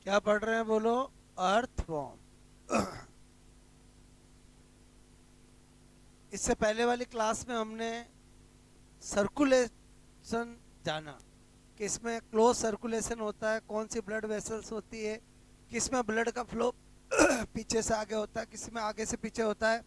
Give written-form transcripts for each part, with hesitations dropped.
क्या पढ़ रहे हैं बोलो? अर्थवॉर्म। इससे पहले वाली क्लास में हमने सर्कुलेशन जाना कि इसमें क्लोज सर्कुलेशन होता है, कौन सी ब्लड वेसल्स होती है, किस में ब्लड का फ्लो पीछे से आगे होता है, किस में आगे से पीछे होता है,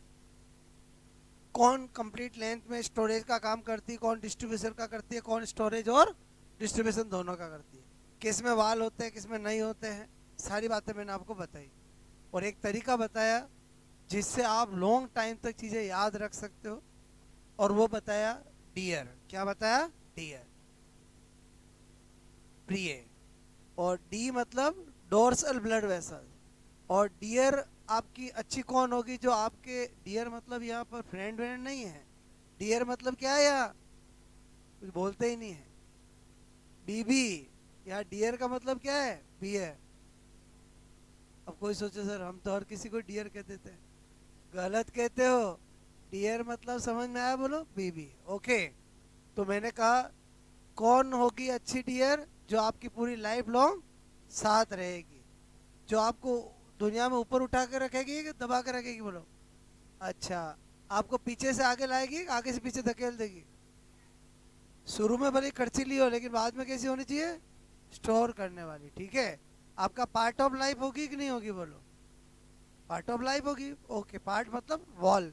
कौन कंप्लीट लेंथ में स्टोरेज का काम करती है, कौन डिस्ट्रीब्यूशन का करती है, कौन स्टोरेज और डिस्ट्रीब्यूशन दोनों का करती है, किस में वाल होते हैं, किस में नहीं होते हैं। सारी बातें मैंने आपको बताई और एक तरीका बताया जिससे आप लॉन्ग टाइम तक चीज़ें याद रख सकते हो, और वो बताया डियर। क्या बताया? डियर, प्रिय। और डी मतलब डोर्सल ब्लड वेसल। और डियर आपकी अच्छी कौन होगी? जो आपके डियर मतलब यहाँ पर फ्रेंड व्रेंड नहीं है। डियर मतलब क्या है? यहाँ कुछ बोलते ही नहीं है। बीबी। यहाँ डियर का मतलब क्या है? बी है। अब कोई सोचे सर हम तो हर किसी को डियर कह देते हैं। गलत कहते हो। डियर मतलब समझ में आया? बोलो बीबी। ओके। तो मैंने कहा कौन होगी अच्छी डियर? जो आपकी पूरी लाइफ लॉन्ग साथ रहेगी, जो आपको दुनिया में ऊपर उठा के रखेगी कि दबा के रखेगी? बोलो। अच्छा, आपको पीछे से आगे लाएगी, आगे से पीछे धकेल देगी? शुरू में भले खर्चीली हो लेकिन बाद में कैसी होनी चाहिए? स्टोर करने वाली। ठीक है। आपका पार्ट ऑफ लाइफ होगी कि नहीं होगी? बोलो। पार्ट ऑफ लाइफ होगी। ओके, पार्ट मतलब वॉल।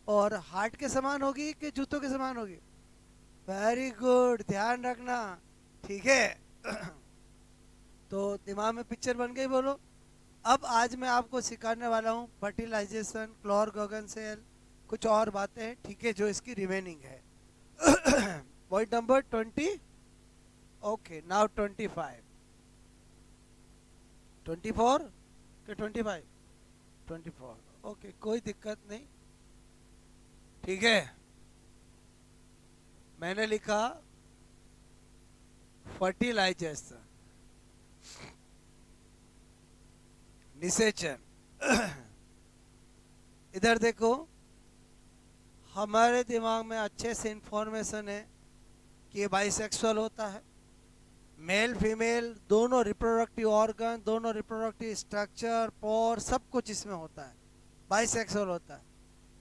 और हार्ट के समान होगी कि जूतों के समान होगी? वेरी गुड, ध्यान रखना। ठीक है। तो दिमाग में पिक्चर बन गई? बोलो। अब आज मैं आपको सिखाने वाला हूँ फर्टिलाइजेशन, क्लोर गोगन सेल, कुछ और बातें, ठीक है, जो इसकी रिमेनिंग है। Point number 20। Okay, now 25। 24 के 25? 24। ओके, कोई दिक्कत नहीं। ठीक है। मैंने लिखा फर्टिलाइजेशन, निषेचन। इधर देखो, हमारे दिमाग में अच्छे से इंफॉर्मेशन है कि ये बाइसेक्सुअल होता है। मेल फीमेल दोनों रिप्रोडक्टिव ऑर्गन, दोनों रिप्रोडक्टिव स्ट्रक्चर, पोर, सब कुछ इसमें होता है। बाइसेक्सुअल होता है।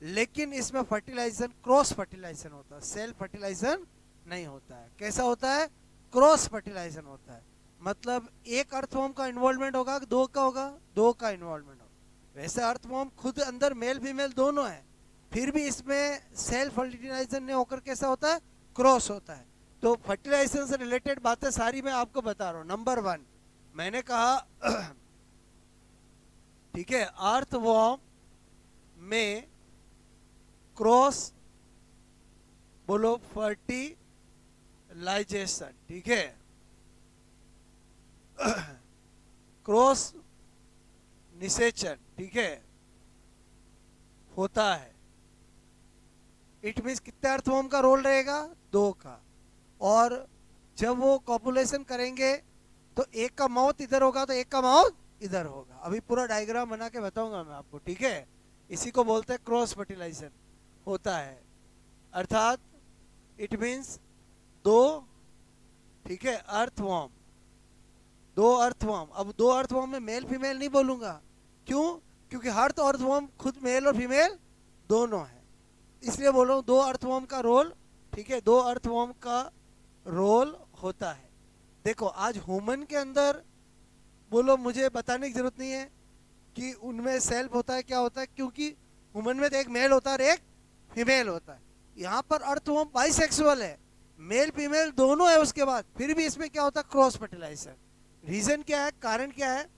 लेकिन इसमें फर्टिलाइजेशन क्रॉस फर्टिलाइजेशन होता है, सेल्फ फर्टिलाइजेशन नहीं होता है। कैसा होता है? क्रॉस फर्टिलाइजेशन होता है। मतलब एक अर्थवॉर्म का इन्वॉल्वमेंट होगा कि दो का होगा? दो का इन्वॉल्वमेंट होगा। वैसे अर्थवॉर्म खुद अंदर मेल फीमेल दोनों है, फिर भी इसमें सेल्फ फर्टिलाइजेशन नहीं होकर कैसा होता है? क्रॉस होता है। तो फर्टिलाइजेशन से रिलेटेड बातें सारी मैं आपको बता रहा हूँ। नंबर 1, मैंने कहा ठीक है, अर्थवॉर्म में क्रॉस, बोलो फर्टिलाइजेशन। ठीक है। क्रॉस निषेचन, ठीक है, होता है। इट मीन्स कितने अर्थवॉर्म का रोल रहेगा? दो का। और जब वो कॉपुलेशन करेंगे तो एक का माउथ इधर होगा तो एक का माउथ इधर होगा। अभी पूरा डायग्राम बना के बताऊंगा मैं आपको। ठीक है। इसी को बोलते हैं क्रॉस फर्टिलाइजेशन होता है। अर्थात इट मीन्स दो, ठीक है, अर्थवॉर्म, दो अर्थवॉर्म। अब दो अर्थवॉर्म में मेल फीमेल नहीं बोलूंगा। क्यों? क्योंकि हर तो अर्थवॉर्म खुद मेल और फीमेल दोनों है, इसलिए बोल रहा हूँ दो अर्थवॉर्म का रोल। ठीक है, दो अर्थवॉर्म का रोल होता है। देखो, आज ह्यूमन के अंदर, बोलो, मुझे बताने की जरूरत नहीं है कि उनमें सेल्फ होता है क्या होता है, क्योंकि ह्यूमन में तो एक मेल होता है और एक फीमेल होता है। यहाँ पर अर्थवॉर्म बाइसेक्सुअल है, मेल फीमेल दोनों है। उसके बाद फिर भी इसमें क्या होता है? Cross fertilisation. रीजन क्या है? कारण क्या है?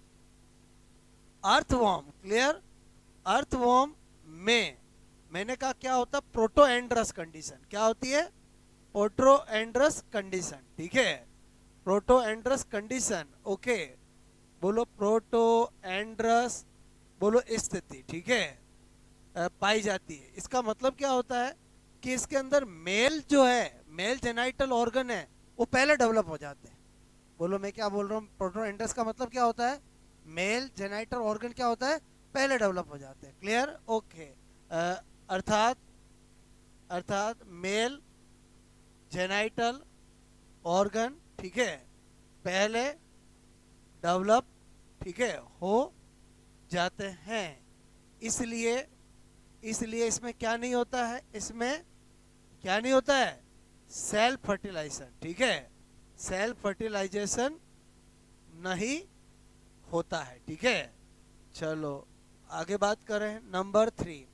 Earthworm, clear? अर्थवॉर्म में मैंने कहा क्या होता? प्रोटोएंड्रस कंडीशन। क्या होती है? प्रोटोएंड्रस कंडीशन। ठीक है, प्रोटोएंड्रस कंडीशन। ओके, बोलो प्रोटोएंड्रस, बोलो स्थिति। ठीक है, पाई जाती है। इसका मतलब क्या होता है कि इसके अंदर मेल जो है, मेल जेनाइटल ऑर्गन है, वो पहले डेवलप हो जाते हैं। बोलो, मैं क्या बोल रहा हूँ? प्रोटोएंड्रस का मतलब क्या होता है? मेल जेनाइटल ऑर्गन क्या होता है? पहले डेवलप हो जाते हैं। क्लियर? ओके। अर्थात अर्थात मेल जेनाइटल ऑर्गन, ठीक है, पहले डेवलप ठीक है, हो जाते हैं। इसलिए इसलिए इसमें क्या नहीं होता है, इसमें क्या नहीं होता है, सेल्फ फर्टिलाइजेशन। ठीक है, सेल्फ फर्टिलाइजेशन नहीं होता है। ठीक है, चलो आगे बात करें। नंबर 3,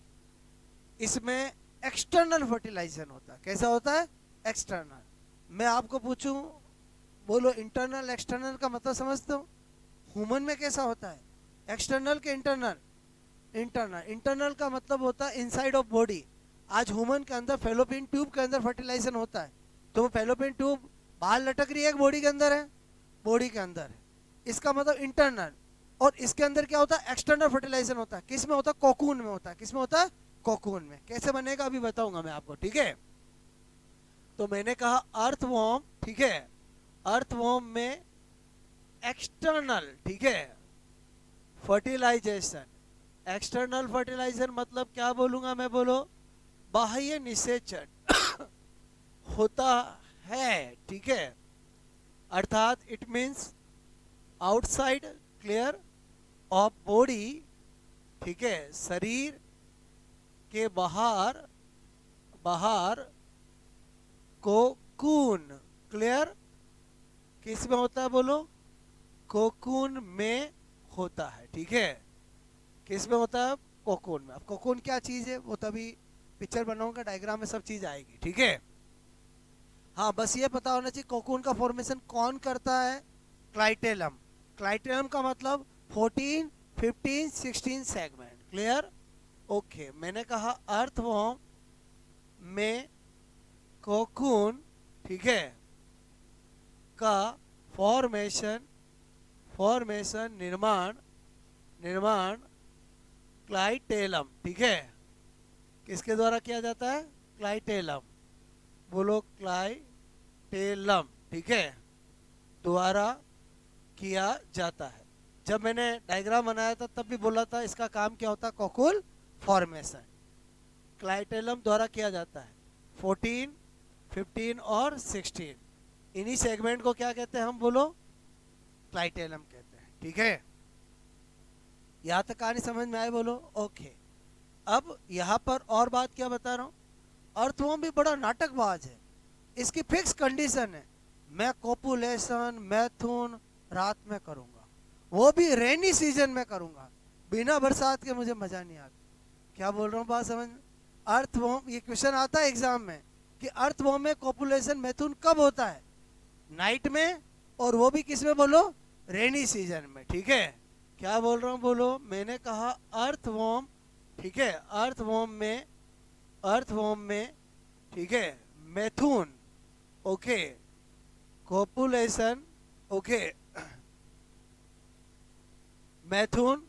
इसमें एक्सटर्नल फर्टिलाइजेशन होता है। कैसा होता है, एक्सटर्नल। मैं आपको पूछूं, बोलो इंटरनल एक्सटर्नल का मतलब समझते हो? ह्यूमन में कैसा होता है, एक्सटर्नल के इंटरनल? इंटरनल। इंटरनल का मतलब होता है इनसाइड ऑफ बॉडी। आज ह्यूमन के अंदर फेलोपियन ट्यूब के अंदर फर्टिलाइजेशन होता है, तो वो फेलोपियन ट्यूब बाहर लटक रही है, एक बॉडी के अंदर है, बॉडी के अंदर है, इसका मतलब इंटरनल। और इसके अंदर क्या होता है, एक्सटर्नल फर्टिलाइजेशन होता है। किस में होता है, कोकून में होता है। किस में होता है, कोकून में। कैसे बनेगा अभी बताऊंगा मैं आपको। ठीक है, तो मैंने कहा अर्थवॉर्म, ठीक है, अर्थवॉर्म में एक्सटर्नल, ठीक है, फर्टिलाइजेशन। एक्सटर्नल फर्टिलाइजेशन मतलब क्या बोलूंगा मैं, बोलो बाह्य निषेचन होता है। ठीक है, अर्थात it means outside, clear, of body. ठीक है, शरीर के बाहर, बाहर कोकून, क्लियर, किस में होता है बोलो, कोकून में होता है। ठीक है, किस में होता है, कोकून में। अब कोकून क्या चीज है वो तभी पिक्चर बनाऊंगा, डायग्राम में सब चीज आएगी। ठीक है, हाँ बस ये पता होना चाहिए कोकून का फॉर्मेशन कौन करता है, क्लाइटेलम। क्लाइटेलम का मतलब 14, 15, 16 सेगमेंट, क्लियर। ओके, मैंने कहा अर्थवॉर्म में कोकून, ठीक है, का फॉर्मेशन, फॉर्मेशन, निर्माण, निर्माण क्लाइटेलम, ठीक है, किसके द्वारा किया जाता है, क्लाइटेलम, बोलो क्लाइटेलम, ठीक है, द्वारा किया जाता है। जब मैंने डायग्राम बनाया था तब भी बोला था इसका काम क्या होता है, कोकून फॉर्मेशन, क्लाइटेलम द्वारा किया जाता है। 14, 15 और 16, इन्हीं सेगमेंट को क्या कहते हैं हम, बोलो क्लाइटेलम कहते हैं। ठीक है, यहाँ तक कहानी समझ में आए, बोलो ओके। अब यहाँ पर और बात क्या बता रहा हूँ, अर्थवॉर्म भी बड़ा नाटकबाज है। इसकी फिक्स कंडीशन है, मैं कोपुलेशन मैथुन रात में करूंगा, वो भी रेनी सीजन में करूंगा, बिना बरसात के मुझे मजा नहीं आता। क्या बोल रहा हूँ बात समझ में? अर्थवॉर्म, ये क्वेश्चन आता है एग्जाम में कि अर्थवॉर्म में कोपुलेशन मैथुन कब होता है, नाइट में, और वो भी किस में, बोलो रेनी सीजन में। ठीक है, क्या बोल रहा हूँ, बोलो, मैंने कहा अर्थवॉर्म, ठीक है, अर्थवॉर्म में, अर्थवॉर्म में, ठीक है, मैथुन, ओके, कोपुलेशन, ओके, मैथुन,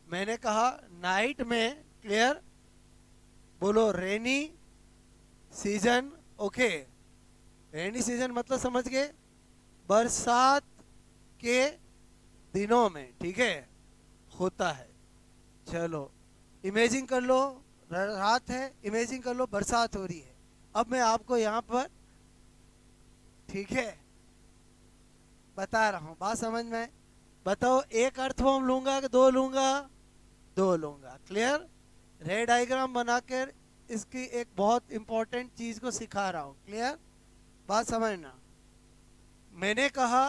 मैंने कहा नाइट में, क्लियर, बोलो rainy season, okay, rainy season मतलब समझ गए, बरसात के दिनों में, ठीक है, होता है। चलो इमेजिन कर लो, रात है, इमेजिन कर लो बरसात हो रही है। अब मैं आपको यहाँ पर, ठीक है, बता रहा हूँ, बात समझ में? बताओ एक अर्थवॉर्म लूंगा कि दो लूंगा, दो लूंगा, क्लियर। रे डायग्राम बनाकर इसकी एक बहुत इंपॉर्टेंट चीज को सिखा रहा हूँ, क्लियर, बात समझना। मैंने कहा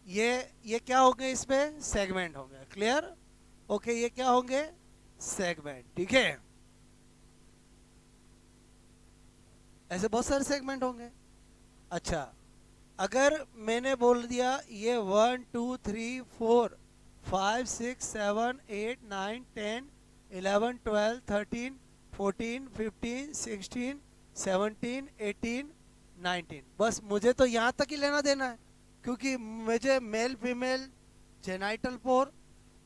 ये क्या होंगे, इसमें सेगमेंट होंगे, क्लियर, ओके, ये क्या होंगे, सेगमेंट, ठीक है, ऐसे बहुत सारे सेगमेंट होंगे। अच्छा, अगर मैंने बोल दिया ये 1 2 3 4 5 6 7 8 9 10 11 12 13 14 15 16 17 18 19, बस मुझे तो यहाँ तक ही लेना देना है, क्योंकि मुझे मेल फीमेल जेनाइटल पोर,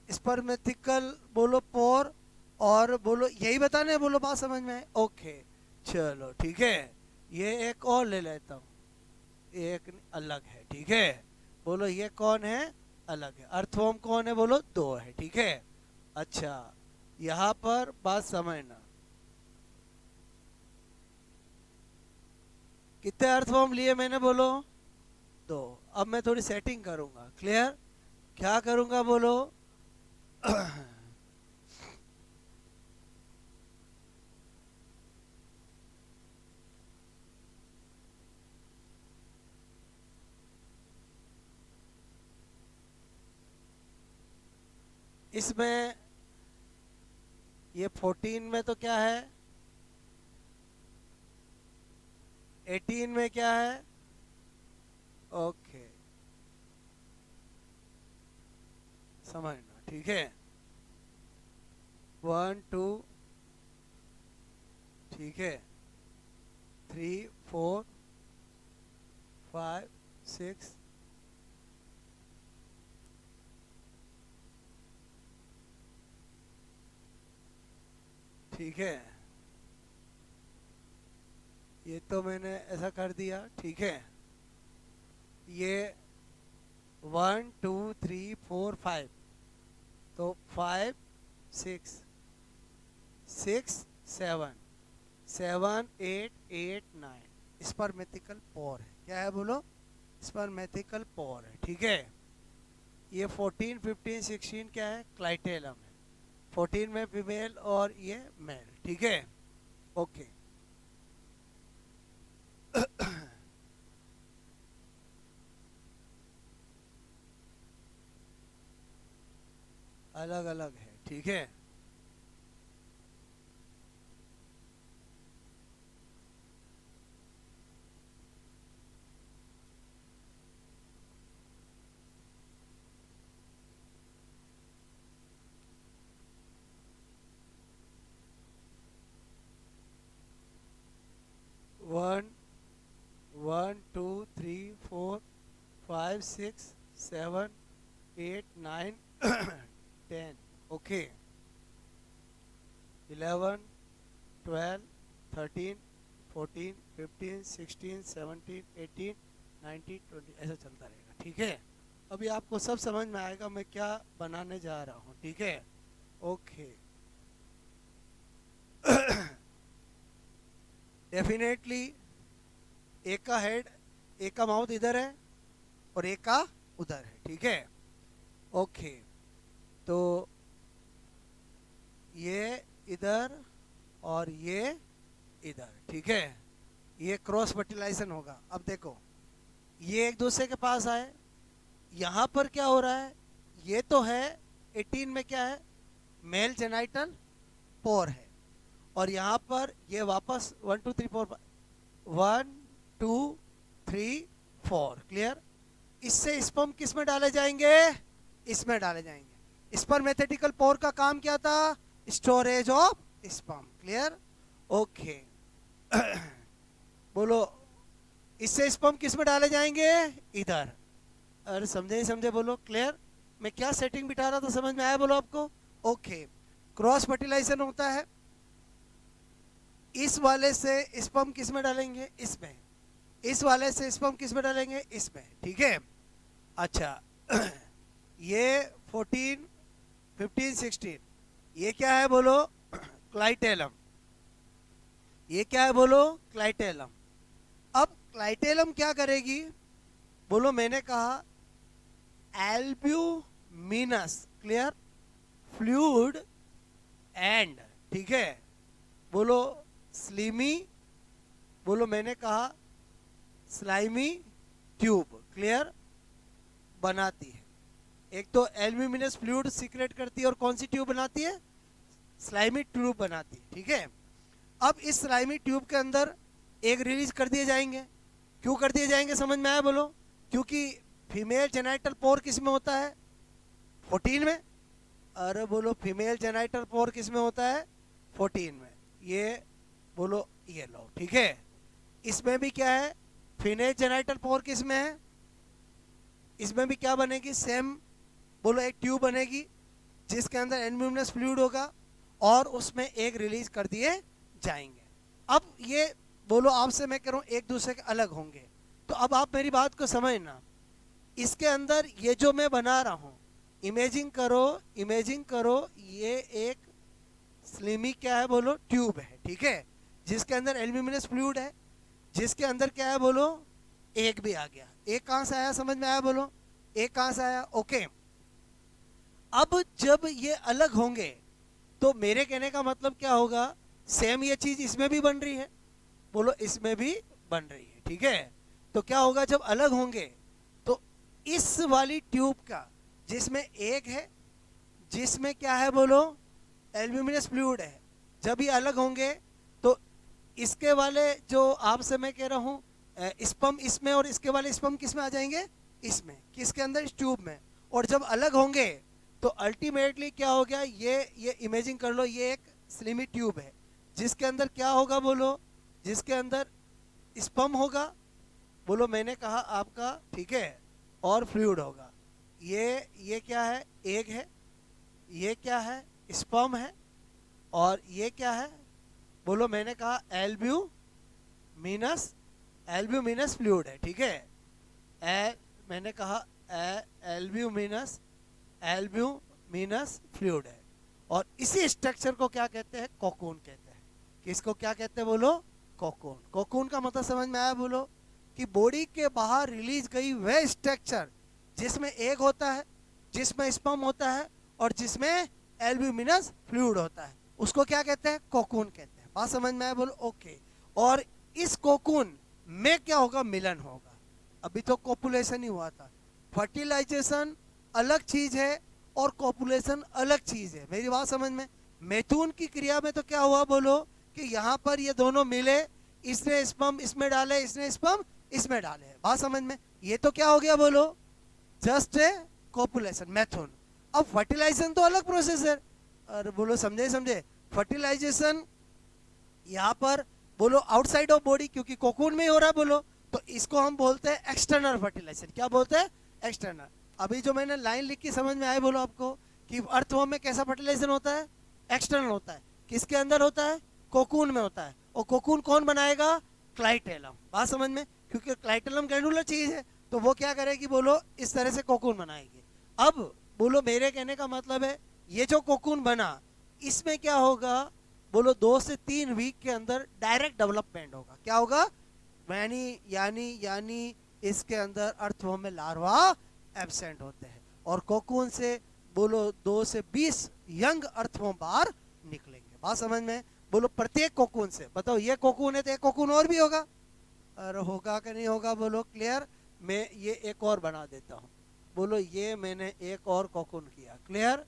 स्पर्मेथिकल बोलो पोर, और बोलो यही बताने हैं, बोलो बात समझ में? ओके, चलो ठीक है, ये एक और ले लेता हूँ, एक अलग है, ठीक है, बोलो ये कौन है, अलग है। अर्थवॉर्म कौन है, बोलो दो है, ठीक है। अच्छा, यहाँ पर बात समझना, कितने अर्थवॉर्म लिए मैंने, बोलो दो। अब मैं थोड़ी सेटिंग करूंगा, क्लियर। क्या करूंगा बोलो? इसमें ये 14 में तो क्या है, 18 में क्या है? ओके, समझना, ठीक है। 1 2, ठीक है, 3 4 5 6, ठीक है। ये तो मैंने ऐसा कर दिया, ठीक है। ये 1 2 3 4 5, तो 5 6 6 7 7 8 8 9 स्पर्मेथिकल पोर है। क्या है बोलो? स्पर्मेथिकल पोर है, ठीक है। ये 14 15 16 क्या है? क्लाइटेलम है। 14 में फीमेल और ये मेल, ठीक है। ओके। अलग अलग है, ठीक है। One 1 2 3 4 5 6 7 8 9 10, okay. 11 12 13 14 15 16 17 18 19 20 ऐसा चलता रहेगा, ठीक है। अभी आपको सब समझ में आएगा मैं क्या बनाने जा रहा हूँ, ठीक है। ओके। डेफिनेटली एक का हेड, एक का माउथ इधर है और एक का उधर है, ठीक है। ओके, तो ये इधर और ये इधर, ठीक है। ये क्रॉस फर्टिलाइजेशन होगा। अब देखो, ये एक दूसरे के पास आए, यहाँ पर क्या हो रहा है? ये तो है 18 में क्या है? मेल जेनाइटल पोर है। और यहाँ पर ये वापस 1 2 3 4 1 2 3 4, क्लियर। इससे स्पर्म किस में डाले जाएंगे? इसमें डाले जाएंगे। स्पर्मेथेटिकल पोर का काम क्या था? Storage of sperm, clear. Okay. बोलो, इससे स्पर्म किस में डाले जाएंगे? इधर। अरे समझे ही समझे, बोलो क्लियर। मैं क्या सेटिंग बिठा रहा था, समझ में आया बोलो आपको? ओके। क्रॉस फर्टिलाइजेशन होता है, इस वाले से स्पर्म किस में डालेंगे? इसमें। इस वाले से स्पर्म किस में डालेंगे? इसमें, ठीक है। अच्छा। ये 14 15 16 ये क्या है बोलो? क्लाइटेलम। ये क्या है बोलो? क्लाइटेलम। अब क्लाइटेलम क्या करेगी बोलो? मैंने कहा एल्ब्यूमिनस, क्लियर, फ्लूइड एंड, ठीक है। बोलो स्लीमी, बोलो मैंने कहा स्लाइमी ट्यूब, क्लियर, बनाती है। एक तो एल्ब्यूमिनस फ्लूइड सीक्रेट करती है और कौन सी ट्यूब बनाती है? स्लाइमी ट्यूब बनाती है, ठीक है। अब इस स्लाइमी ट्यूब के अंदर एक रिलीज कर दिए जाएंगे। क्यों कर दिए जाएंगे, समझ में आया बोलो? क्योंकि फीमेल जेनाइटल पोर किस में होता है? 14 में। अरे बोलो, फीमेल जेनाइटल पोर किस में होता है? 14 में। ये बोलो, ये लो, ठीक है। इसमें भी क्या है? फीमेल जेनाइटल पोर किस में है? इसमें भी क्या बनेगी? सेम, बोलो एक ट्यूब बनेगी जिसके अंदर एल्ब्यूमिनस फ्लूइड होगा और उसमें एक रिलीज कर दिए जाएंगे। अब ये बोलो आपसे मैं कह रहा हूं एक दूसरे के अलग होंगे, तो अब आप मेरी बात को समझना। इसके अंदर ये जो मैं बना रहा हूं, इमेजिंग करो, इमेजिंग करो, ये एक स्लिमी क्या है बोलो? ट्यूब है, ठीक है, जिसके अंदर एल्ब्यूमिनस फ्लूइड है, जिसके अंदर क्या है बोलो? एक भी आ गया। एक कहां से आया, समझ में आया बोलो? एक कहां से आया? ओके। अब जब ये अलग होंगे तो मेरे कहने का मतलब क्या होगा, सेम ये चीज इसमें भी बन रही है, बोलो इसमें भी बन रही है, ठीक है। तो क्या होगा जब अलग होंगे, तो इस वाली ट्यूब का जिसमें एक है, जिसमें क्या है बोलो एल्यूमिनियस फ्लूइड है, जब ये अलग होंगे तो इसके वाले जो आपसे मैं कह रहा हूं स्पम इसमें और इसके वाले स्पम किस में आ जाएंगे, इसमें, किसके अंदर, इस ट्यूब में। और जब अलग होंगे तो अल्टीमेटली क्या हो गया, ये इमेजिन कर लो, ये एक स्लिमी ट्यूब है जिसके अंदर क्या होगा बोलो, जिसके अंदर स्पम होगा, बोलो मैंने कहा आपका, ठीक है, और फ्लूइड होगा। ये क्या है, एग है, ये क्या है, स्पर्म है, और ये क्या है, बोलो मैंने कहा एल्ब्यूमिनस, एल्ब्यूमिनस फ्लूइड है, ठीक है। मैंने कहा एल्ब्यूमिनस, एल्ब्यूमिनस फ्लूइड है। और इसी स्ट्रक्चर को क्या कहते हैं, कोकून कहते हैं। किसको क्या कहते हैं बोलो, कोकून। कोकून का मतलब समझ में आया बोलो, कि बॉडी के बाहर रिलीज गई वह स्ट्रक्चर जिसमें एग होता है, जिसमें स्पर्म होता है, और जिसमें एल्ब्यूमिनस फ्लूइड होता है, उसको क्या कहते हैं, कोकून कहते हैं। बात समझ में आया बोलो, ओके। और इस कोकून में क्या होगा, मिलन होगा। अभी तो कॉपुलेशन ही हुआ था। फर्टिलाइजेशन अलग चीज है और कॉपुलेशन अलग चीज है, मेरी बात समझ में। मैथुन की क्रिया में तो क्या हुआ बोलो, कि यहाँ पर ये दोनों मिले, इसने स्पर्म इसमें डाले, इसने स्पर्म इसमें डाले, बात समझ में। ये तो क्या हो गया बोलो, जस्ट ए कॉपुलेशन, मैथुन। अब फर्टिलाइजेशन तो अलग प्रोसेस है। और बोलो समझे समझे, फर्टिलाइजेशन यहाँ पर बोलो आउटसाइड ऑफ बॉडी, क्योंकि कोकून में ही हो रहा है बोलो, तो इसको हम बोलते हैं एक्सटर्नल फर्टिलाइजेशन। क्या बोलते हैं, एक्सटर्नल। अभी जो मैंने लाइन लिखी समझ में आए बोलो आपको, कि अर्थवर्म में कैसा फर्टिलाइजेशन होता है, एक्सटर्नल होता है। किसके अंदर होता है, कोकून में होता है। और कोकून कौन बनाएगा, क्लाइटेलम। बात समझ में, क्योंकि क्लाइटेलम ग्लैंडुलर चीज है, तो वो क्या करेगी बोलो, इस तरह से कोकून बनाएगी। अब बोलो मेरे कहने का मतलब है, ये जो कोकून बना, इसमें क्या होगा बोलो, 2 से 3 वीक के अंदर डायरेक्ट डेवलपमेंट होगा। क्या होगा, यानी इसके अंदर अर्थवर्म में लार्वा एब्सेंट होते हैं, और कोकून से बोलो 2 से 20 यंग अर्थवर्म बाहर निकलेंगे। बात समझ में, बोलो प्रत्येक कोकून से। बताओ ये कोकून है तो एक कोकून और भी होगा, और होगा कि नहीं होगा बोलो, क्लियर। मैं ये एक और बना देता हूँ, बोलो ये मैंने एक और कोकून किया, क्लियर।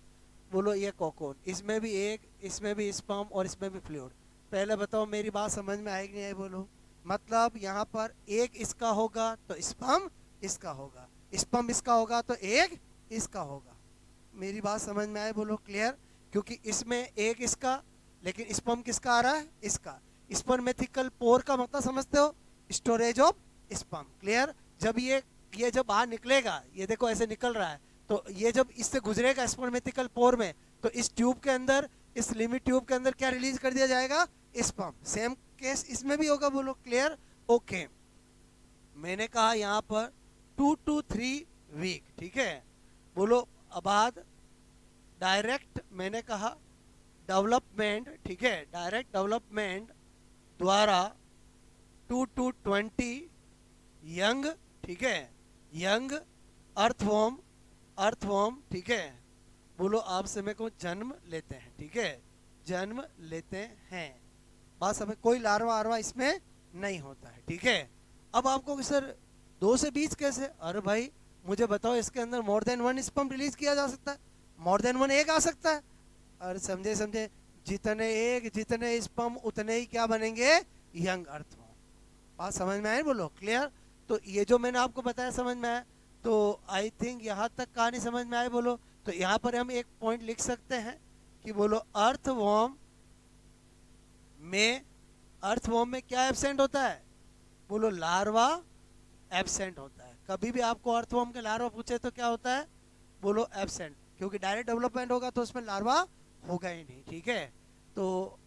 बोलो ये कोकून, इसमें भी एक, इसमें भी स्पर्म और इसमें भी फ्लूइड। पहले बताओ मेरी बात समझ में आएगी नहीं आई बोलो। मतलब यहाँ पर एक इसका होगा तो स्पर्म इसका होगा, स्पर्म इसका होगा तो एक इसका होगा। मेरी बात समझ में आए बोलो, क्लियर। क्योंकि इसमें एक इसका, लेकिन स्पर्म किसका आ रहा है, इसका। स्पर्मेथिकल पोर का मतलब समझते हो, स्टोरेज ऑफ स्पर्म, क्लियर। जब ये जब बाहर निकलेगा, ये देखो ऐसे निकल रहा है, तो ये जब इससे गुजरेगा स्पर्मेथिकल पोर में, तो इस ट्यूब के अंदर, इस लिमिट ट्यूब के अंदर क्या रिलीज कर दिया जाएगा, स्पर्म। सेम केस इसमें भी होगा बोलो, क्लियर, ओके। मैंने कहा यहाँ पर 2 to 3 वीक, ठीक है। बोलो अब डायरेक्ट, मैंने कहा डेवलपमेंट, ठीक है, डायरेक्ट डेवलपमेंट द्वारा 2 to 20 यंग, ठीक है, यंग अर्थवर्म, ठीक है। बोलो आपसे मेरे को जन्म लेते हैं, ठीक है, जन्म लेते हैं। बात समझ, कोई लार्वा आर्वा इसमें नहीं होता है, ठीक है। अब आपको सर 2 से 20 कैसे, अरे भाई मुझे बताओ, इसके अंदर मोर देन 1 स्पर्म रिलीज किया जा सकता है, मोर देन 1 एग आ सकता है। अरे समझे, जितने एग जितने स्पर्म उतने ही क्या बनेंगे, यंग अर्थवर्म। बात समझ में आए बोलो, क्लियर। तो ये जो मैंने आपको बताया समझ में आया, तो आई थिंक यहाँ तक कहानी समझ में आए बोलो। तो यहाँ पर हम एक पॉइंट लिख सकते हैं कि बोलो अर्थवर्म में क्या एब्सेंट होता है, बोलो लार्वा एब्सेंट होता है। कभी भी आपको अर्थवर्म के लार्वा पूछे तो क्या होता है, बोलो एब्सेंट, क्योंकि डायरेक्ट डेवलपमेंट होगा तो उसमें लार्वा होगा ही नहीं, ठीक है। तो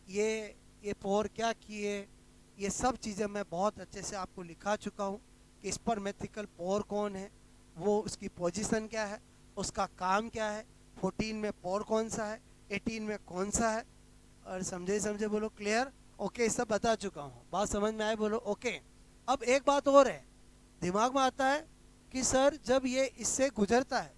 ये पोर क्या किए, ये सब चीज़ें मैं बहुत अच्छे से आपको लिखा चुका हूँ कि स्पर्मेथिकल पोर कौन है, वो उसकी पोजीशन क्या है, उसका काम क्या है, 14 में पोर कौन सा है, 18 में कौन सा है। और समझे बोलो, क्लियर, ओके। सब बता चुका हूँ, बात समझ में आए बोलो, ओके। अब एक बात और है, दिमाग में आता है कि सर जब ये इससे गुजरता है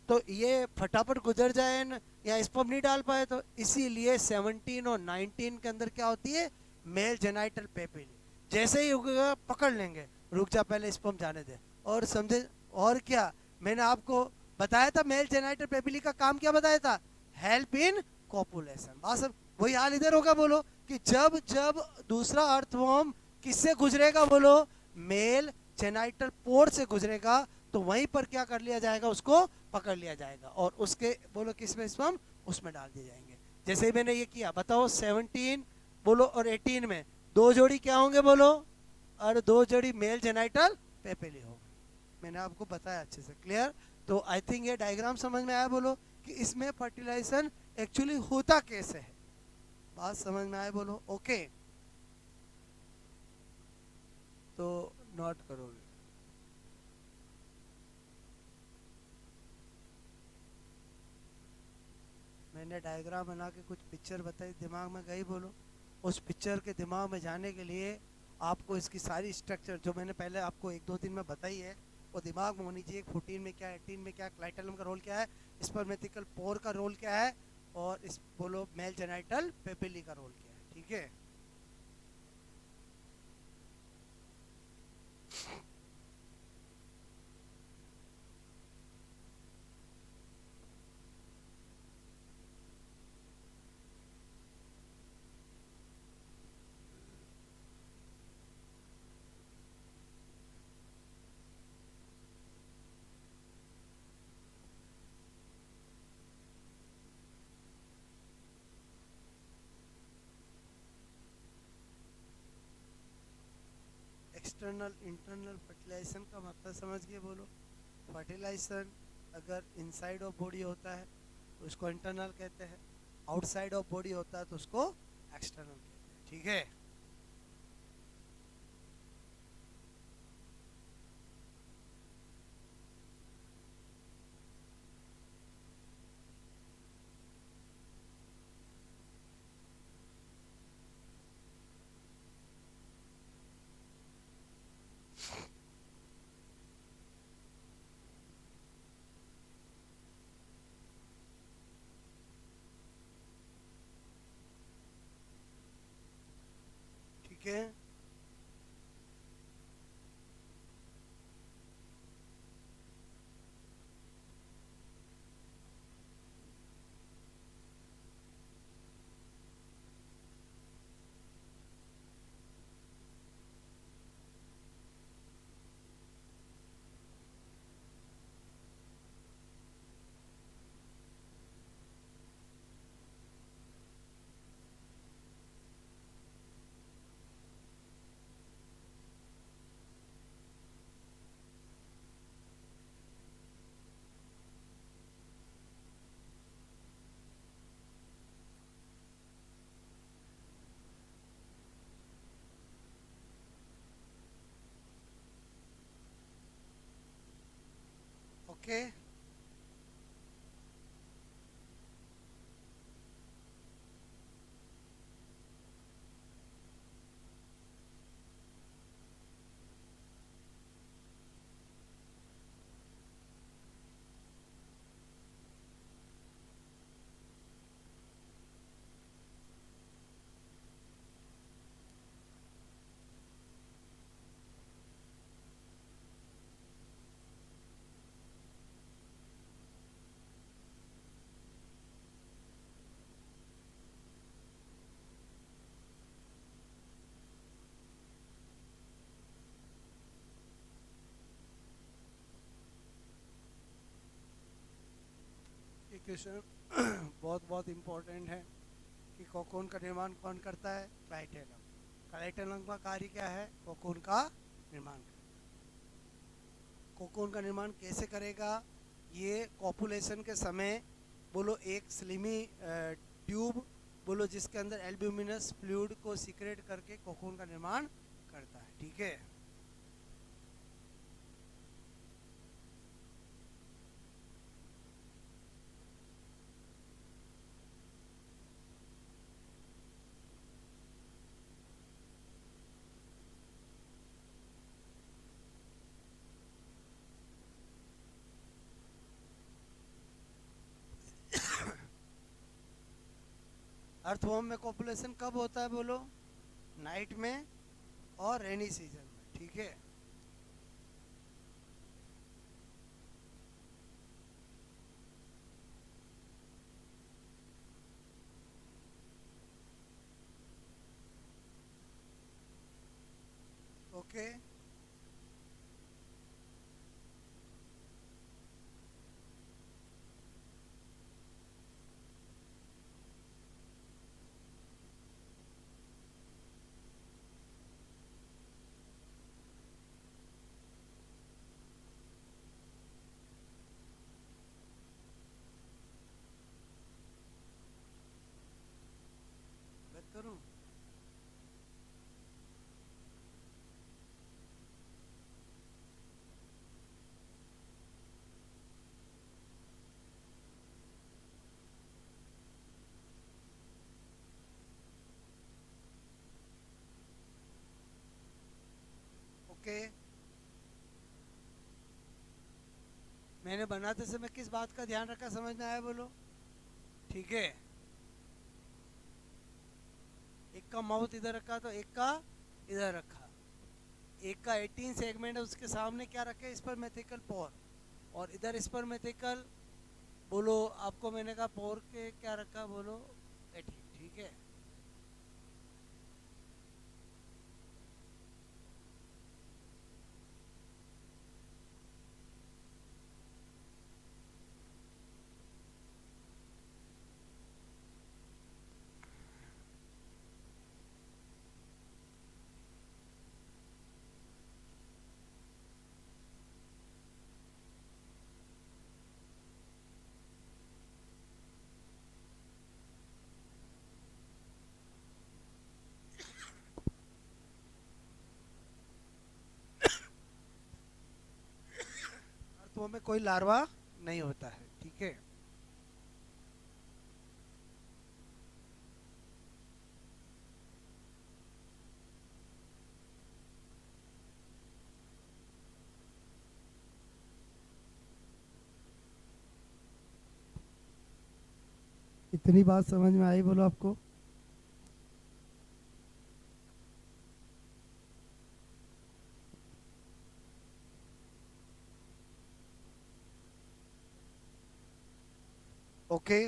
तो ये फटाफट गुजर जाए न, या स्पर्म नहीं डाल पाए, तो इसीलिए 17 और 19 के अंदर क्या होती है, मेल जेनाइटल पेपिली। जैसे ही उगेगा पकड़ लेंगे, रुक जा पहले स्पर्म जाने दे, और समझे। और क्या, मैंने आपको बताया था मेल जेनाइटल पेपिली का काम क्या बताया था, हेल्प इन कॉपुलेशन। बस वही हाल इधर होगा, बोलो कि जब जब दूसरा अर्थवॉर्म किससे गुजरेगा, बोलो मेल जेनाइटल पोर से गुजरेगा, तो वहीं पर क्या कर लिया जाएगा, उसको पकड़ लिया जाएगा, और उसके बोलो किस में स्पर्म उसमें डाल दिए जाएंगे। जैसे ही मैंने ये किया, बताओ 17 बोलो और 18 में दो जोड़ी क्या होंगे, बोलो, और दो जोड़ी मेल जेनाइटल पेपिली होंगे। मैंने आपको बताया अच्छे से, क्लियर। तो आई थिंक ये डायग्राम समझ में आया, बोलो कि इसमें फर्टिलाइजेशन एक्चुअली होता कैसे है, बात समझ में आए, बोलो ओके। तो नोट करोगे, मैंने डायग्राम बना के कुछ पिक्चर बताई, दिमाग में गई, बोलो। उस पिक्चर के दिमाग में जाने के लिए आपको इसकी सारी स्ट्रक्चर जो मैंने पहले आपको एक दो दिन में बताई है, वो दिमाग में होनी चाहिए। 14 में क्या है, 18 में क्या है, क्लाइटलम का रोल क्या है, स्पर्मेटिकल पोर का रोल क्या है, और इस बोलो मेल जेनाइटल पेपिली का रोल क्या है, ठीक है। एक्सटर्नल इंटरनल फर्टिलाइजेशन का मतलब समझ गए, बोलो। फर्टिलाइजेशन अगर इनसाइड ऑफ बॉडी होता है तो उसको इंटरनल कहते हैं, आउटसाइड ऑफ बॉडी होता है तो उसको एक्सटर्नल कहते हैं, ठीक है। ठीक है, ओके। ये क्वेश्चन बहुत बहुत इम्पोर्टेंट है कि कोकून का निर्माण कौन करता है, क्लाइटेलम। क्लाइटेलम का कार्य क्या है, कोकून का निर्माण करना। कोकून का निर्माण कैसे करेगा, ये कॉपुलेशन के समय बोलो एक स्लिमी ट्यूब बोलो जिसके अंदर एल्ब्यूमिनस फ्लूइड को सीक्रेट करके कोकून का निर्माण करता है, ठीक है। अर्थवॉर्म में कॉपुलेशन कब होता है बोलो? नाइट में और रेनी सीजन में, ठीक है। ओके, मैं करूँ? ओके, मैंने बनाते समय किस बात का ध्यान रखा, समझ में आया बोलो? ठीक है, एक का माउथ इधर रखा तो एक का इधर रखा। एक का 18 सेगमेंट है, उसके सामने क्या रखे, स्पर्मेथिकल पोर, और इधर स्पर्मेथिकल, बोलो आपको मैंने कहा पोर के क्या रखा बोलो, 18, ठीक है। अर्थों में कोई लार्वा नहीं होता है, ठीक है। इतनी बात समझ में आई बोलो आपको? ओके,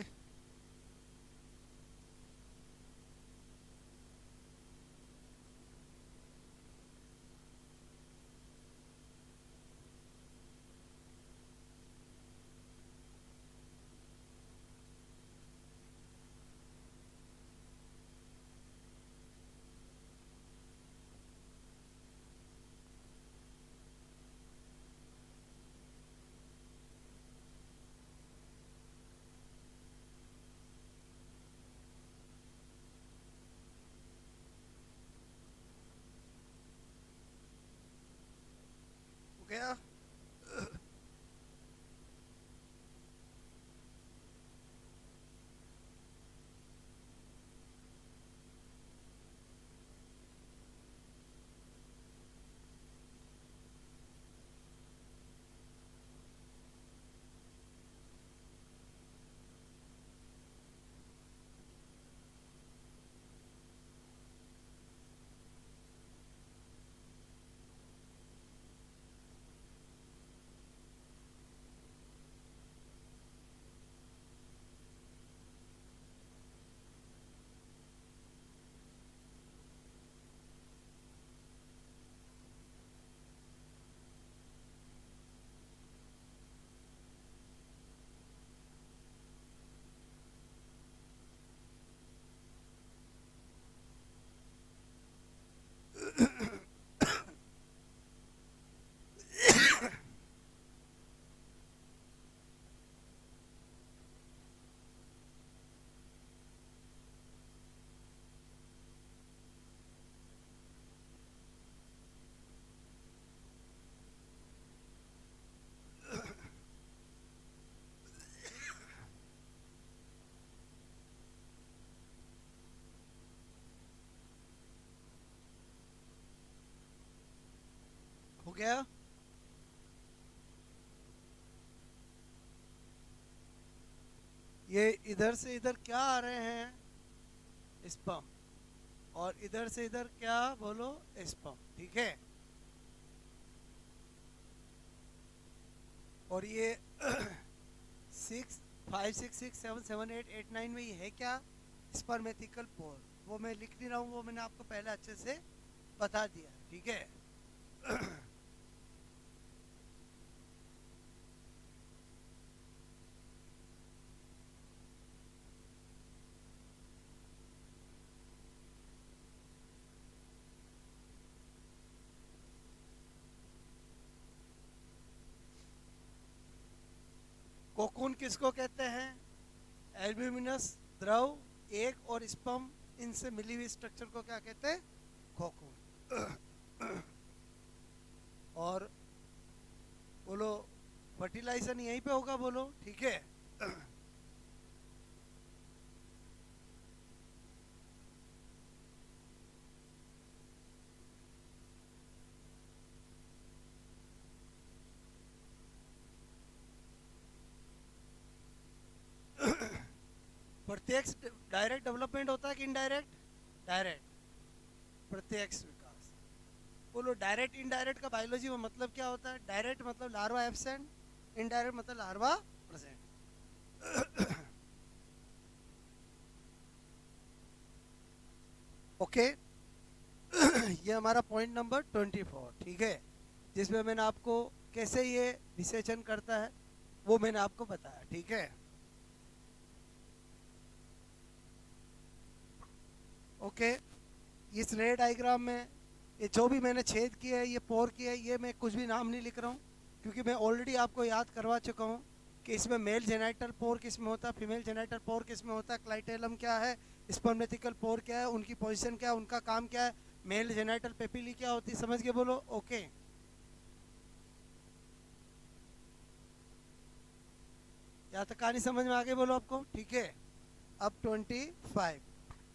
हो गया। हो गया। ये इधर से इधर क्या आ रहे हैं? स्पर्म, और इधर से इधर क्या बोलो, स्पर्म, ठीक है। और ये 6 5 6 6 7 7 8 8 9 में ये है क्या, स्पर्मेथिकल पोर। वो मैं लिख नहीं रहा हूँ, वो मैंने आपको पहले अच्छे से बता दिया, ठीक है। कोकून किसको कहते हैं, एल्ब्यूमिनस द्रव एक और स्पर्म, इनसे मिली हुई स्ट्रक्चर को क्या कहते हैं, कोकून। और बोलो फर्टिलाइजेशन यहीं पे होगा, बोलो, ठीक है। प्रत्यक्ष डायरेक्ट डेवलपमेंट होता है कि इनडायरेक्ट, डायरेक्ट, प्रत्यक्ष विकास। बोलो डायरेक्ट इनडायरेक्ट का बायोलॉजी में मतलब क्या होता है, डायरेक्ट मतलब लार्वा एब्सेंट, इनडायरेक्ट मतलब लार्वा प्रेजेंट। ओके। ये हमारा पॉइंट नंबर 24, ठीक है, जिसमें मैंने आपको कैसे ये विसेचन करता है वो मैंने आपको बताया, ठीक है। ओके। इस रे डायग्राम में ये जो भी मैंने छेद किया है, ये पोर किया है, ये मैं कुछ भी नाम नहीं लिख रहा हूँ, क्योंकि मैं ऑलरेडी आपको याद करवा चुका हूँ कि इसमें मेल जेनाइटल पोर किस में होता है, फीमेल जेनाइटल पोर किस में होता है, क्लाइटेलम क्या है, स्पर्मेटिकल पोर क्या है, उनकी पोजीशन क्या है, उनका काम क्या है, मेल जेनाइटल पेपिली क्या होती है, समझ के बोलो। ओके, यहाँ तक कहानी समझ में आ गई, बोलो आपको, ठीक है। अब 25,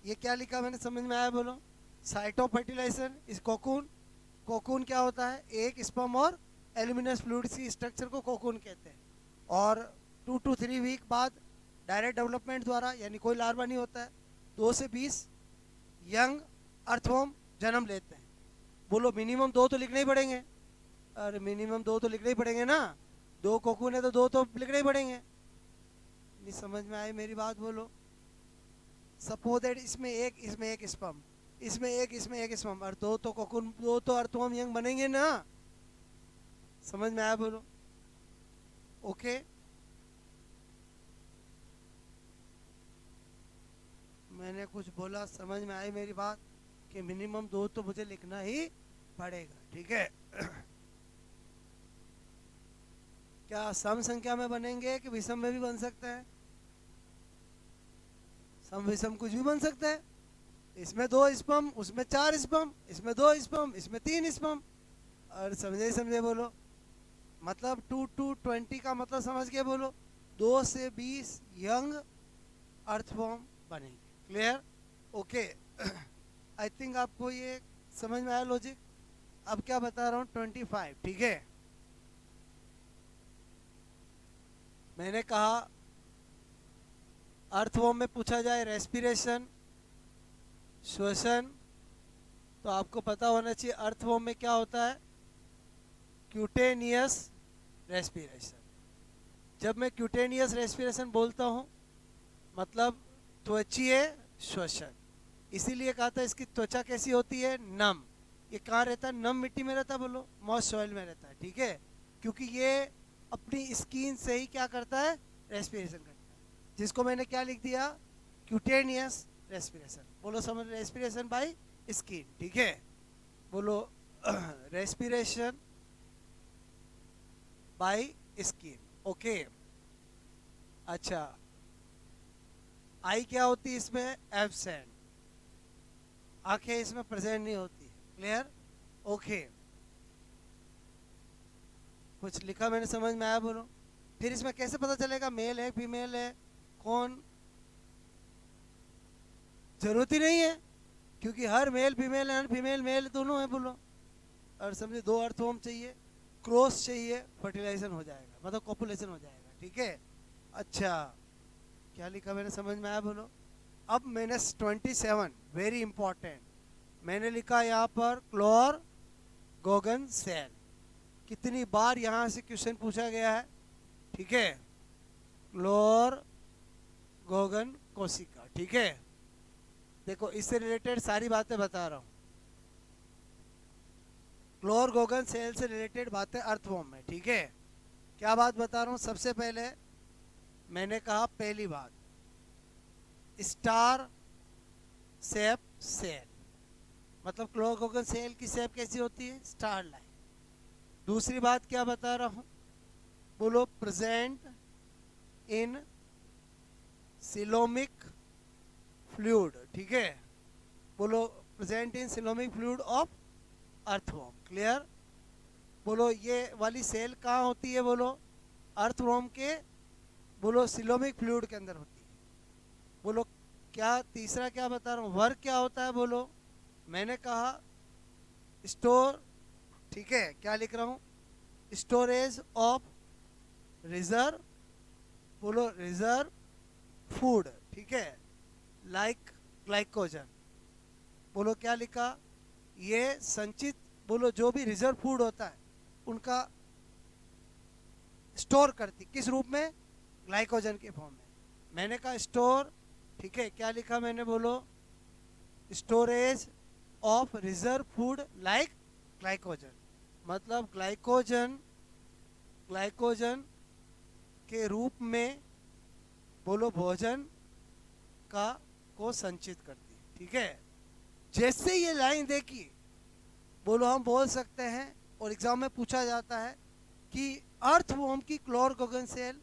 ये क्या लिखा मैंने, समझ में आया, बोलो। साइटो फर्टिलाइजेशन इस कोकून, कोकून क्या होता है, एक स्पर्म और एल्यूमिनस फ्लूइड की स्ट्रक्चर को कोकून कहते हैं। और 2 to 3 वीक बाद डायरेक्ट डेवलपमेंट द्वारा, यानी कोई लार्वा नहीं होता है, 2 से 20 यंग अर्थवॉर्म जन्म लेते हैं। बोलो मिनिमम 2 तो लिखने ही पड़ेंगे, अरे मिनिमम 2 तो लिखने ही पड़ेंगे ना, 2 कोकून है तो 2 तो लिखने ही पड़ेंगे। नहीं समझ में आई मेरी बात, बोलो। सपोज दैट इसमें एक स्पर्म, इसमें एक स्पर्म, और 2 तो कोकून, 2 तो अर्थवॉर्म यंग बनेंगे ना, समझ में आया, बोलो। ओके। मैंने कुछ बोला, समझ में आई मेरी बात, कि मिनिमम 2 तो मुझे लिखना ही पड़ेगा, ठीक है। क्या सम संख्या में बनेंगे कि विषम में भी बन सकते हैं, सम विषम कुछ भी बन सकता है। इसमें 2 स्पर्म, उसमें 4 स्पर्म, इसमें 2 स्पर्म, इसमें 3 स्पर्म, और समझे समझे, बोलो। मतलब 2 to 20 का मतलब समझ के बोलो, 2 से 20 यंग अर्थवॉर्म बनेंगे, क्लियर, ओके। आई थिंक आपको ये समझ में आया लॉजिक। अब क्या बता रहा हूँ, 25, ठीक है। मैंने कहा अर्थवॉर्म में पूछा जाए रेस्पिरेशन, श्वसन, तो आपको पता होना चाहिए अर्थवॉर्म में क्या होता है, क्यूटेनियस रेस्पिरेशन। जब मैं क्यूटेनियस रेस्पिरेशन बोलता हूँ मतलब त्वचीय श्वसन, इसीलिए कहा था इसकी त्वचा कैसी होती है, नम। ये कहाँ रहता है, नम मिट्टी में रहता है, बोलो, मॉइस्ट सॉइल में रहता है, ठीक है। क्योंकि ये अपनी स्किन से ही क्या करता है, रेस्पिरेशन करता है, जिसको मैंने क्या लिख दिया, क्यूटेनियस रेस्पिरेशन। बोलो समझ, रेस्पिरेशन बाय स्किन, ठीक है, बोलो। Respiration by skin, okay. अच्छा, आई क्या होती है इसमें, एब्सेंट, आंखें इसमें प्रेजेंट नहीं होती, क्लियर, ओके। कुछ लिखा मैंने, समझ में आया, बोलो। फिर इसमें कैसे पता चलेगा मेल है फीमेल है, कौन, जरूरत ही नहीं है, क्योंकि हर मेल फीमेल है, फीमेल मेल दोनों है, बोलो। और समझे, 2 अर्थवॉर्म चाहिए, क्रॉस चाहिए, फर्टिलाइजेशन हो जाएगा, मतलब कॉपुलेशन हो जाएगा, ठीक है। अच्छा, क्या लिखा मैंने, समझ में आया, बोलो। अब -27 वेरी इंपॉर्टेंट, मैंने लिखा यहाँ पर क्लोर गोगन सेल। कितनी बार यहाँ से क्वेश्चन पूछा गया है, ठीक है, क्लोर गोगन कोशिका, ठीक है। देखो इससे रिलेटेड सारी बातें बता रहा हूँ, क्लोर गोगन सेल से रिलेटेड बातें अर्थवॉर्म में, ठीक है। क्या बात बता रहा हूँ, सबसे पहले मैंने कहा पहली बात, स्टार शेप सेल, मतलब क्लोर गोगन सेल की शेप कैसी होती है, स्टार लाइन। दूसरी बात क्या बता रहा हूँ, बोलो प्रेजेंट इन सिलोमिक फ्लूइड, ठीक है, बोलो present in coelomic fluid of earthworm, clear. बोलो ये वाली सेल कहाँ होती है, बोलो अर्थवॉर्म के, बोलो सिलोमिक फ्लूइड के अंदर होती है। बोलो क्या तीसरा क्या बता रहा हूँ, वर्क क्या होता है, बोलो मैंने कहा स्टोर, ठीक है, क्या लिख रहा हूँ, स्टोरेज ऑफ रिजर्व, बोलो रिजर्व फूड, ठीक है, लाइक ग्लाइकोजन। बोलो क्या लिखा, ये संचित, बोलो जो भी रिजर्व फूड होता है उनका स्टोर करती, किस रूप में, ग्लाइकोजन के फॉर्म में। मैंने कहा स्टोर, ठीक है, क्या लिखा मैंने, बोलो storage of reserve food like glycogen, मतलब ग्लाइकोजन, ग्लाइकोजन के रूप में, बोलो भोजन का को संचित करती है, ठीक है। जैसे ये लाइन देखी, बोलो हम बोल सकते हैं, और एग्जाम में पूछा जाता है कि अर्थवॉर्म की क्लोर गोगन सेल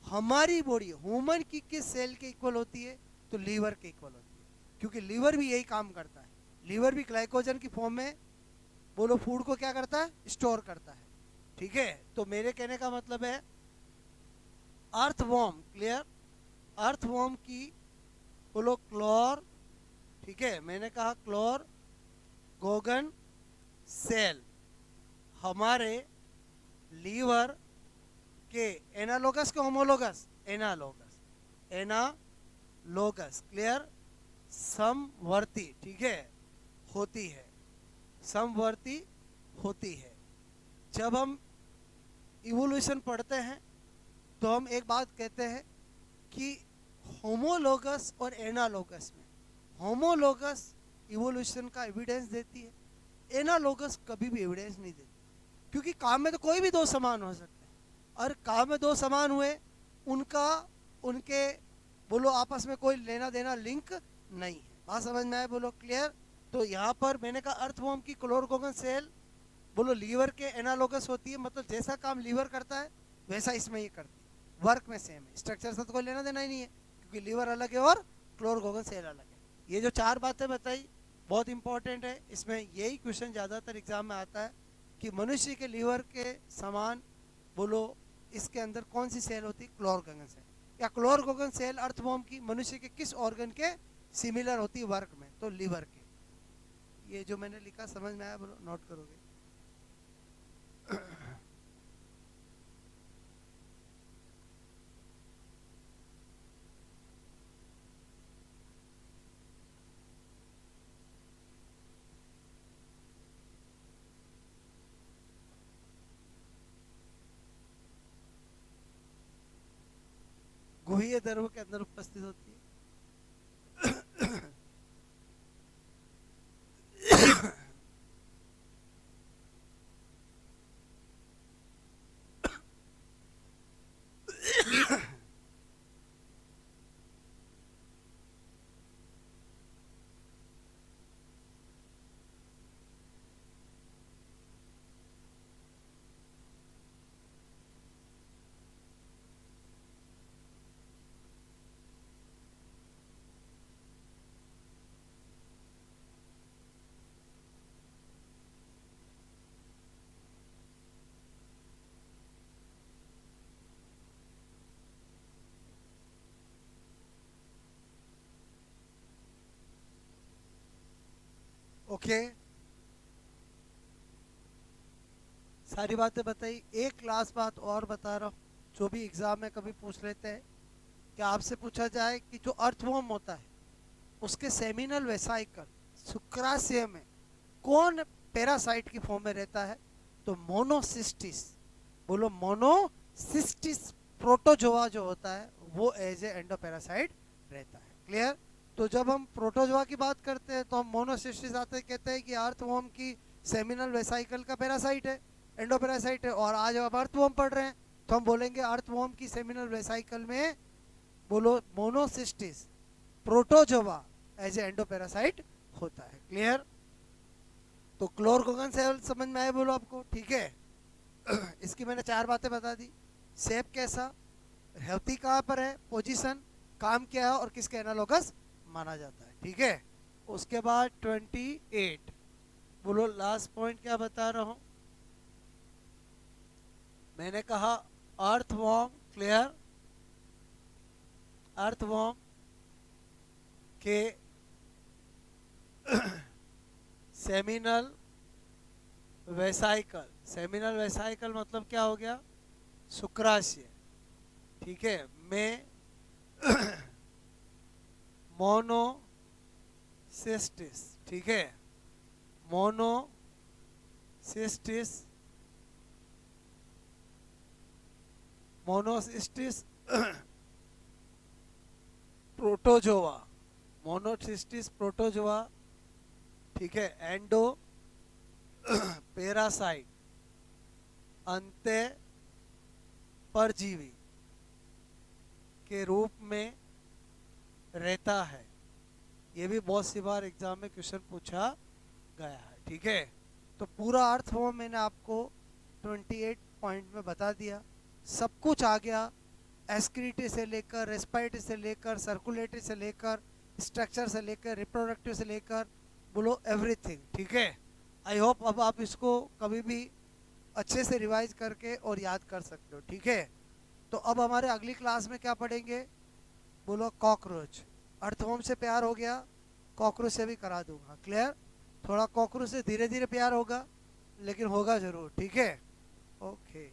हमारी बॉडी ह्यूमन की किस सेल के इक्वल होती है, तो लीवर के इक्वल होती है, क्योंकि लीवर भी यही काम करता है। लीवर भी ग्लाइकोजन की फॉर्म में, बोलो फूड को क्या करता है, स्टोर करता है, ठीक है। तो मेरे कहने का मतलब है अर्थवॉर्म, क्लियर, अर्थवॉर्म की, बोलो क्लोर, ठीक है, मैंने कहा क्लोर गोगन सेल हमारे लीवर के एनालोगस के होमोलोगस, एनालोगस, एनालोगस, क्लियर, समवर्ती, ठीक है, होती है, समवर्ती होती है। जब हम इवोल्यूशन पढ़ते हैं तो हम एक बात कहते हैं कि होमोलोगस और एनालोगस में, होमोलोगस इवोल्यूशन का एविडेंस देती है, एनालोगस कभी भी एविडेंस नहीं देती, क्योंकि काम में तो कोई भी दो समान हो सकते हैं, और काम में दो समान हुए, उनका उनके, बोलो आपस में कोई लेना देना लिंक नहीं है। बात समझ में आए, बोलो क्लियर। तो यहाँ पर मैंने कहा अर्थवॉर्म की क्लोर गोगन सेल, बोलो लीवर के एनालोगस होती है, मतलब जैसा काम लीवर करता है वैसा इसमें ये करती है, वर्क में सेम है, स्ट्रक्चर से तो कोई लेना देना ही नहीं है, क्योंकि लीवर अलग है और क्लोर गोगन सेल अलग है। ये जो चार बातें बताई बहुत इंपॉर्टेंट है, इसमें यही क्वेश्चन ज़्यादातर एग्जाम में आता है कि मनुष्य के लीवर के समान, बोलो इसके अंदर कौन सी सेल होती है, क्लोर गोगन सेल, या क्लोर गोगन सेल अर्थवॉर्म की मनुष्य के किस ऑर्गन के सिमिलर होती है वर्क में, तो लीवर के। ये जो मैंने लिखा समझ में आया, बोलो नोट करोगे। गुह्य द्रव के अंदर उपस्थित होती है। ओके, सारी बातें बताई। एक लास्ट बात और बता रहा हूँ, जो भी एग्जाम में कभी पूछ लेते हैं कि आपसे पूछा जाए कि जो अर्थवॉर्म होता है उसके सेमिनल वेसाइकल शुक्राशय में कौन पैरासाइट की फॉर्म में रहता है? तो मोनोसिस्टिस। बोलो मोनोसिस्टिस प्रोटोजोआ जो होता है वो एज ए एंडोपैरासाइट रहता है। क्लियर? तो जब हम प्रोटोजोआ की बात करते हैं तो हम मोनोसिस्टिस आते कहते हैं कि अर्थवॉर्म की सेमिनल वेसाइकल का पैरासाइट है, एंडोपैरासाइट है। और आज अब अर्थवॉर्म पढ़ रहे हैं तो हम बोलेंगे अर्थवॉर्म की सेमिनल वेसाइकल में बोलो Monocystis protozoa as a endoparasite होता है। क्लियर? तो क्लोरगोगन सेल समझ में आए बोलो आपको? ठीक है। इसकी मैंने 4 बातें बता दी। शेप कैसा, हेल्थी कहाँ पर है, पोजीशन, काम क्या है और किसके एनालोगस माना जाता है। ठीक है। उसके बाद 28 बोलो लास्ट पॉइंट क्या बता रहा हूं मैंने कहा अर्थवॉर्म। क्लियर? अर्थवॉर्म के सेमिनल वेसाइकल, सेमिनल वेसाइकल मतलब क्या हो गया? शुक्राशय। ठीक है। में मोनोसिस्टिस। ठीक है। Monocystis, Monocystis protozoa, Monocystis protozoa. ठीक है। एंडो पैरासाइट अंत्य परजीवी के रूप में रहता है। ये भी बहुत सी बार एग्जाम में क्वेश्चन पूछा गया है। ठीक है। तो पूरा अर्थ वो मैंने आपको 28 पॉइंट में बता दिया। सब कुछ आ गया, एस्क्रीटी से लेकर, रेस्पायरेटरी से लेकर, सर्कुलेटरी से लेकर, स्ट्रक्चर से लेकर, रिप्रोडक्टिव से लेकर, बोलो एवरीथिंग। ठीक है। आई होप अब आप इसको कभी भी अच्छे से रिवाइज करके और याद कर सकते हो। ठीक है। तो अब हमारे अगली क्लास में क्या पढ़ेंगे? बोलो कॉकरोच। अर्थवॉर्म से प्यार हो गया, कॉकरोच से भी करा दूंगा। क्लियर? थोड़ा कॉकरोच से धीरे धीरे प्यार होगा लेकिन होगा जरूर। ठीक है। ओके।